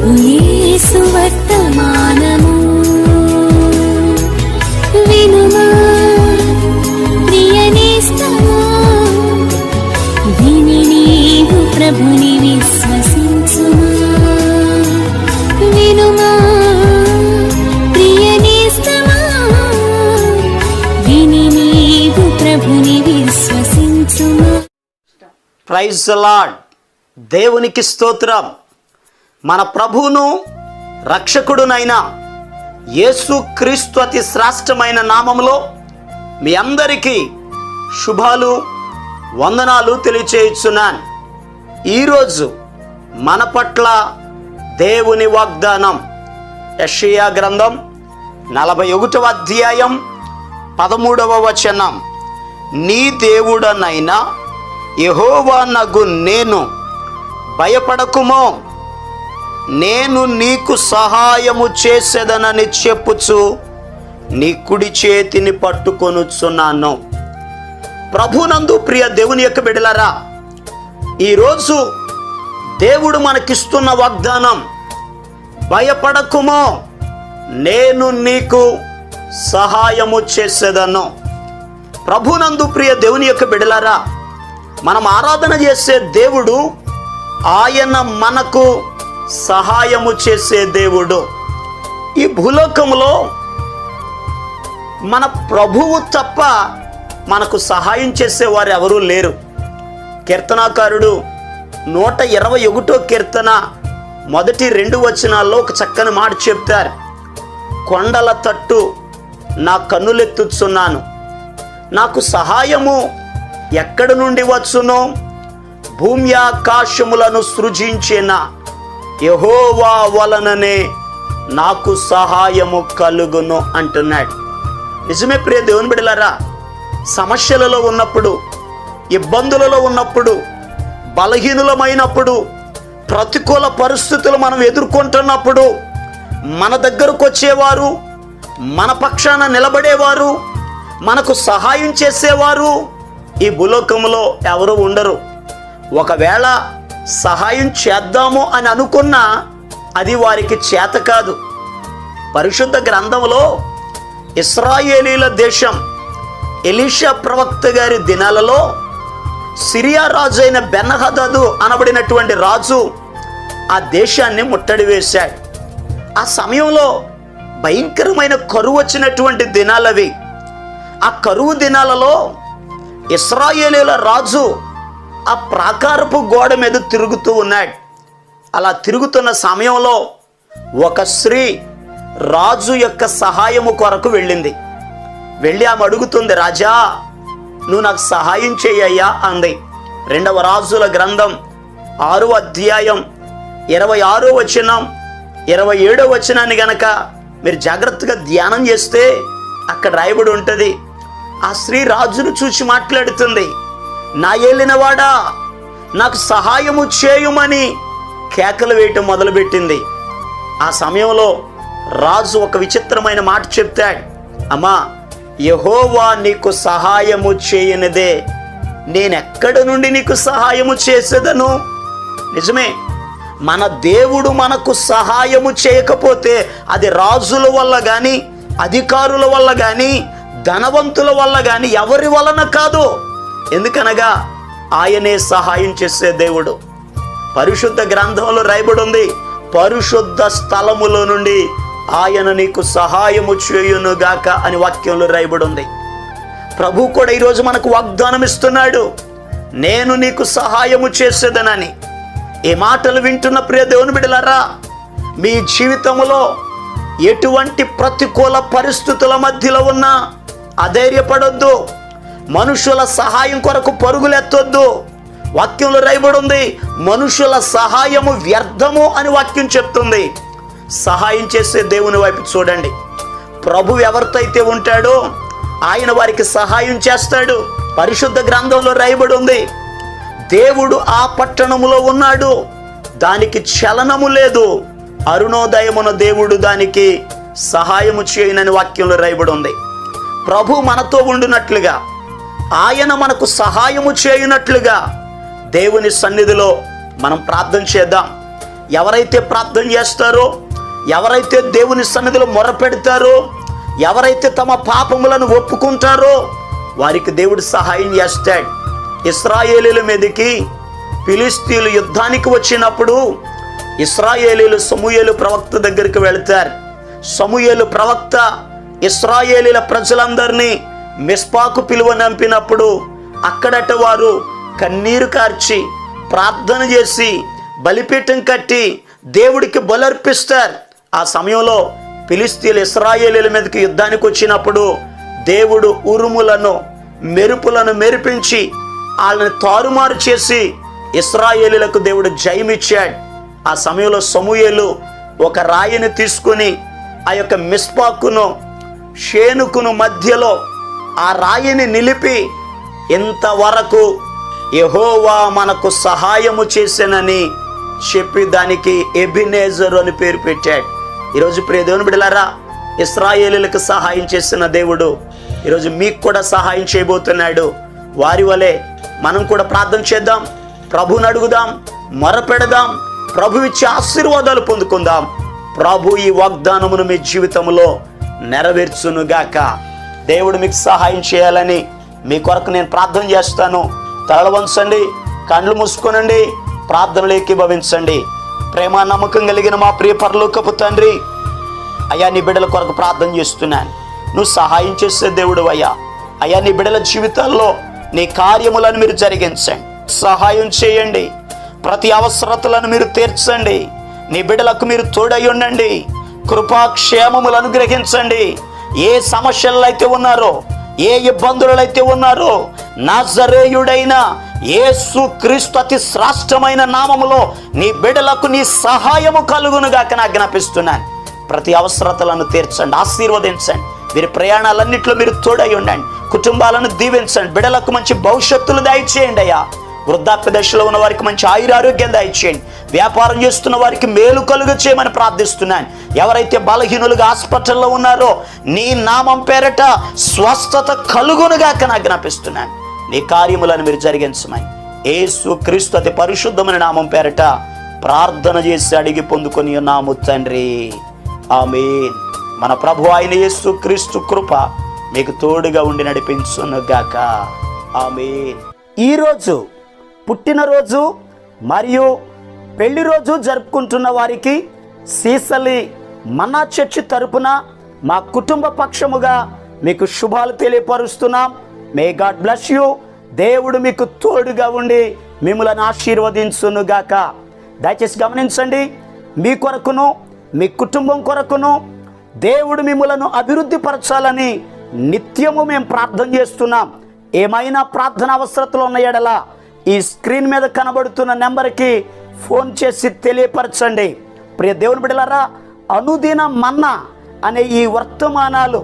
ప్రభు యేసు వర్తమానము వినుమా ప్రియనేస్తమా, విని నీవు ప్రభుని విశ్వసించుమా. వినుమా ప్రియనేస్తమా, విని నీవు ప్రభుని విశ్వసించుమా. Praise the lord. దేవునికి స్తోత్రం. మన ప్రభువును రక్షకుడునైన యేసు క్రీస్తు అతి శ్రేష్టమైన నామములో మీ అందరికీ శుభాలు వందనాలు తెలియచేయుచున్నాను. ఈరోజు మన పట్ల దేవుని వాగ్దానం యెషయా గ్రంథం 41వ అధ్యాయం 13వ వచనం. నీ దేవుడనైన యెహోవానగు నేను భయపడకుమో, నేను నీకు సహాయము చేసేదనని చెప్పుచు నీ కుడి చేతిని పట్టుకొనుచున్నాను. ప్రభునందు ప్రియ దేవుని యొక్క బిడ్డలారా, ఈరోజు దేవుడు మనకిస్తున్న వాగ్దానం, భయపడకుమో, నేను నీకు సహాయము చేసేదను. ప్రభునందు ప్రియ దేవుని యొక్క బిడ్డలారా, మనం ఆరాధన చేసే దేవుడు, ఆయన మనకు సహాయము చేసే దేవుడు. ఈ భూలోకంలో మన ప్రభువు తప్ప మనకు సహాయం చేసేవారు ఎవరూ లేరు. కీర్తనాకారుడు 121వ కీర్తన మొదటి 2 వచనాల్లో ఒక చక్కని మాట చెప్తారు. కొండల తట్టు నా కన్నులెత్తుచున్నాను, నాకు సహాయము ఎక్కడి నుండి వచ్చునో, భూమి ఆకాశములను సృజించిన యెహోవా వలననే నాకు సహాయము కలుగును అంటున్నాడు. నిజమే ప్రియ దేవుని బిడ్డలారా, సమస్యలలో ఉన్నప్పుడు, ఇబ్బందులలో ఉన్నప్పుడు, బలహీనులమైనప్పుడు, ప్రతికూల పరిస్థితులు మనం ఎదుర్కొంటున్నప్పుడు మన దగ్గరకు వచ్చేవారు, మన పక్షాన నిలబడేవారు, మనకు సహాయం చేసేవారు ఈ భూలోకంలో ఎవరు ఉండరు. ఒకవేళ సహాయం చేద్దాము అని అనుకున్నా అది వారికి చేత కాదు. పరిశుద్ధ గ్రంథంలో ఇశ్రాయేలీల దేశం ఎలీషా ప్రవక్త గారి దినాలలో సిరియా రాజు అయిన బెన్హదదు అనబడినటువంటి రాజు ఆ దేశాన్ని ముట్టడి వేశాడు. ఆ సమయంలో భయంకరమైన కరువు వచ్చినటువంటి దినాలవి. ఆ కరువు దినాలలో ఇశ్రాయేలీల రాజు ఆ ప్రాకారపు గోడ మీద తిరుగుతూ ఉన్నాడు. అలా తిరుగుతున్న సమయంలో ఒక స్త్రీ రాజు యొక్క సహాయము కొరకు వెళ్ళింది. వెళ్ళి ఆమె అడుగుతుంది, రాజా నువ్వు నాకు సహాయం చేయయ్యా అంది. 2వ రాజుల గ్రంథం 6వ అధ్యాయం 26వ వచనం 27వ వచనాన్ని గనక మీరు జాగ్రత్తగా ధ్యానం చేస్తే అక్కడ రాయబడి ఉంటుంది. ఆ స్త్రీ రాజును చూసి మాట్లాడుతుంది, నా ఏలినవాడా నాకు సహాయము చేయుమని కేకలు వేయటం మొదలుపెట్టింది. ఆ సమయంలో రాజు ఒక విచిత్రమైన మాట చెప్తాడు, అమ్మా యెహోవా నీకు సహాయము చేయనిదే నేనెక్కడి నుండి నీకు సహాయము చేసేదను. నిజమే, మన దేవుడు మనకు సహాయము చేయకపోతే అది రాజుల వల్ల కానీ, అధికారుల వల్ల కానీ, ధనవంతుల వల్ల కానీ, ఎవరి వలన కాదు. ఎందుకనగా ఆయనే సహాయం చేసే దేవుడు. పరిశుద్ధ గ్రంథంలో రాయబడి ఉంది, పరిశుద్ధ స్థలములో నుండి ఆయన నీకు సహాయము చేయునుగాక అని వాక్యంలో రాయబడి ఉంది. ప్రభు కూడా ఈరోజు మనకు వాగ్దానం ఇస్తున్నాడు, నేను నీకు సహాయము చేసేదనని. ఈ మాటలు వింటున్న ప్రియ దేవుని బిడ్డలారా, మీ జీవితంలో ఎటువంటి ప్రతికూల పరిస్థితుల మధ్యలో ఉన్నా అధైర్యపడొద్దు, మనుషుల సహాయం కొరకు పరుగులెత్తొద్దు. వాక్యంలో రాయబడి ఉంది, మనుషుల సహాయము వ్యర్థము అని వాక్యం చెప్తుంది. సహాయం చేసే దేవుని వైపు చూడండి. ప్రభు ఎవరితో అయితే ఉంటాడో ఆయన వారికి సహాయం చేస్తాడు. పరిశుద్ధ గ్రంథంలో రాయబడి ఉంది, దేవుడు ఆ పట్టణములో ఉన్నాడు, దానికి చలనము లేదు, అరుణోదయమున దేవుడు దానికి సహాయము చేయనని వాక్యంలో రాయబడి ఉంది. ప్రభు మనతో ఉండునట్లుగా, ఆయన మనకు సహాయము చేయునట్లుగా దేవుని సన్నిధిలో మనం ప్రార్థన చేద్దాం. ఎవరైతే ప్రార్థన చేస్తారో, ఎవరైతే దేవుని సన్నిధిలో మొరపెడతారో, ఎవరైతే తమ పాపములను ఒప్పుకుంటారో వారికి దేవుడు సహాయం చేస్తాడు. ఇశ్రాయేలీల మీదకి ఫిలిష్తీయులు యుద్ధానికి వచ్చినప్పుడు ఇశ్రాయేలీలు సమూయేలు ప్రవక్త దగ్గరికి వెళతారు. సమూయేలు ప్రవక్త ఇశ్రాయేలీల ప్రజలందరినీ మిస్పాకు పిలువనంపినప్పుడు అక్కడట వారు కన్నీరు కార్చి ప్రార్థన చేసి బలిపీఠం కట్టి దేవుడికి బలర్పిస్తారు. ఆ సమయంలో ఫిలిష్తీయులు ఇశ్రాయేలీల మీదకి యుద్ధానికి వచ్చినప్పుడు దేవుడు ఉరుములను మెరుపులను మెరిపించి వాళ్ళని తారుమారు చేసి ఇశ్రాయేలీలకు దేవుడు జయమిచ్చాడు. ఆ సమయంలో సమూయేలు ఒక రాయిని తీసుకుని ఆ యొక్క మిస్పాకును షేనుకును మధ్యలో ఆ రాయిని నిలిపి ఇంతవరకు యెహోవా మనకు సహాయము చేసెనని చెప్పి దానికి ఎబినేజరు అని పేరు పెట్టాడు. ఈరోజు ప్రియ దేవుని బిడ్డలారా, ఇశ్రాయేలీలకు సహాయం చేసిన దేవుడు ఈరోజు మీకు కూడా సహాయం చేయబోతున్నాడు. వారి వలె మనం కూడా ప్రార్థన చేద్దాం, ప్రభువుని అడుగుదాం, మొరపెడదాం, ప్రభు ఇచ్చే ఆశీర్వాదాలు పొందుకుందాం. ప్రభు ఈ వాగ్దానమును మీ జీవితంలో నెరవేర్చునుగాక. దేవుడు మీకు సహాయం చేయాలని మీ కొరకు నేను ప్రార్థన చేస్తాను. తలలు వంచండి, కళ్ళు మూసుకోనండి, ప్రార్థనలు ఏకీభవించండి. ప్రేమ నమ్మకం కలిగిన మా ప్రియ పరలోకపు తండ్రి, అయ్యా నీ బిడ్డల కొరకు ప్రార్థన చేస్తున్నాను. నువ్వు సహాయం చేసే దేవుడు అయ్యా. అయ్యా నీ బిడ్డల జీవితాల్లో నీ కార్యములను మీరు జరిగించండి, సహాయం చేయండి. ప్రతి అవసరతలను మీరు తీర్చండి. నీ బిడ్డలకు మీరు తోడై ఉండండి. కృపాక్షేమములు అనుగ్రహించండి. ఏ సమస్యలు అయితే ఉన్నారో, ఏ ఇబ్బందులు అయితే ఉన్నారో, నజరేయుడైన యేసు క్రీస్తు అతి శ్రేష్టమైన నామములో నీ బిడ్డలకు నీ సహాయము కలుగునుగాక ఆజ్ఞాపిస్తున్నాను. ప్రతి అవసరతలను తీర్చండి, ఆశీర్వదించండి. వీరి ప్రయాణాలన్నింటిలో మీరు తోడై ఉండండి. కుటుంబాలను దీవించండి. బిడ్డలకు మంచి భవిష్యత్తులు దయచేయండి అయ్యా. వృద్ధాప్య దశలో ఉన్న వారికి మంచి ఆయురారోగ్యం దయచేయండి. వ్యాపారం చేస్తున్న వారికి మేలు కలుగ చేయమని ప్రార్థిస్తున్నాను. ఎవరైతే బలహీనులుగా హాస్పిటల్లో ఉన్నారో నీ నామం పేరట స్వస్థత కలుగునుగా ఆజ్ఞాపిస్తున్నాను. నీ కార్యములను మీరు జరిగించమని యేసు క్రీస్తు అతి పరిశుద్ధమైన నామం పేరట ప్రార్థన చేసి అడిగి పొందుకొని ఉన్నాము తండ్రి, ఆమేన్. మన ప్రభు అయిన యేసు క్రీస్తు కృప మీకు తోడుగా ఉండి నడిపించునుగాక, ఆమేన్. ఈరోజు పుట్టినరోజు మరియు పెళ్లి రోజు జరుపుకుంటున్న వారికి సీసలి మన్నా చర్చి తరపున మా కుటుంబ పక్షముగా మీకు శుభాలు తెలియపరుస్తున్నాం. May God bless you. దేవుడు మీకు తోడుగా ఉండి మిమ్మల్ని ఆశీర్వదించునుగాక. దయచేసి గమనించండి, మీ కొరకును మీ కుటుంబం కొరకును దేవుడు మిమ్మలను అభివృద్ధి పరచాలని నిత్యము మేము ప్రార్థన చేస్తున్నాం. ఏమైనా ప్రార్థన అవసరతలు ఉన్న ఎడల ఈ స్క్రీన్ మీద కనబడుతున్న నెంబర్కి ఫోన్ చేసి తెలియపరచండి. ప్రియ దేవుని బిడ్డలారా, అనుదిన మన్నా అనే ఈ వర్తమానాలు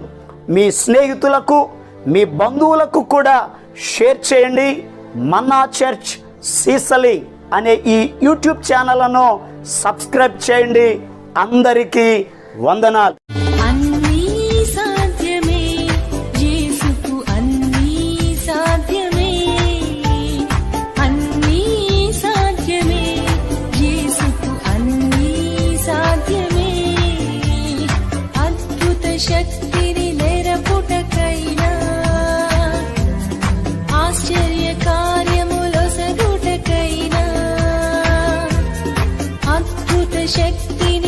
మీ స్నేహితులకు మీ బంధువులకు కూడా షేర్ చేయండి. మన్నా చర్చ్ సీసలి అనే ఈ యూట్యూబ్ ఛానల్ను సబ్స్క్రైబ్ చేయండి. అందరికీ వందనాలు. అన్నీ సాధ్యమే యేసుకు, అన్నీ సాధ్యమే, అన్నీ సాధ్యమే యేసుకు, అన్నీ సాధ్యమే. అద్భుత శక్తిని నెరపుటకైనా, ఆశ్చర్య కార్యములొసగుటకైనా, అద్భుత శక్తిని